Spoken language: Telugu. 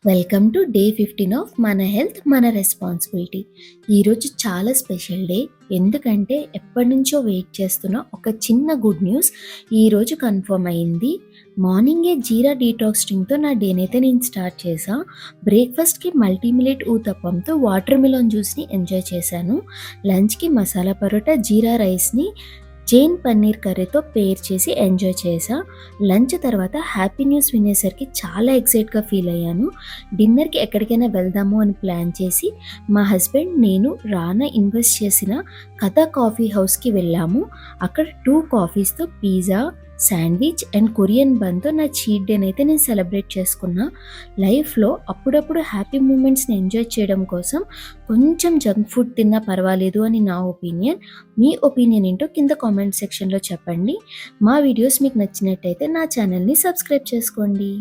వెల్కమ్ టు డే 15 ఆఫ్ మన హెల్త్ మన రెస్పాన్సిబిలిటీ. ఈరోజు చాలా స్పెషల్ డే. ఎందుకంటే ఎప్పటి నుంచో వెయిట్ చేస్తున్న ఒక చిన్న గుడ్ న్యూస్ ఈరోజు కన్ఫర్మ్ అయింది. మార్నింగే జీరా డీటాక్స్ డ్రింక్తో నా డేనైతే నేను స్టార్ట్ చేసా. బ్రేక్ఫాస్ట్కి మల్టీమిలెట్ ఊతప్పంతో వాటర్ మిలన్ జ్యూస్ని ఎంజాయ్ చేశాను. లంచ్కి మసాలా పరోటా జీరా రైస్ని జైన్ పన్నీర్ కర్రీతో పేర్ చేసి ఎంజాయ్ చేసా. లంచ్ తర్వాత హ్యాపీ న్యూస్ వినేసరికి చాలా ఎక్సైట్గా ఫీల్ అయ్యాను. డిన్నర్కి ఎక్కడికైనా వెళ్దాము అని ప్లాన్ చేసి మా హస్బెండ్ నేను రానా ఇన్వెస్ట్ చేసిన కథ కాఫీ హౌస్కి వెళ్ళాము. అక్కడ 2 కాఫీస్తో పిజ్జా, శాండ్విచ్ అండ్ కొరియన్ బన్తో నా చీట్ డేని అయితే నేను సెలబ్రేట్ చేసుకున్నా. లైఫ్లో అప్పుడప్పుడు హ్యాపీ మూమెంట్స్ని ఎంజాయ్ చేయడం కోసం కొంచెం జంక్ ఫుడ్ తిన్నా పర్వాలేదు అని నా ఒపీనియన్. మీ ఒపీనియన్ ఏంటో కింద కామెంట్ సెక్షన్లో చెప్పండి. మా వీడియోస్ మీకు నచ్చినట్టయితే నా ఛానల్ని సబ్స్క్రైబ్ చేసుకోండి.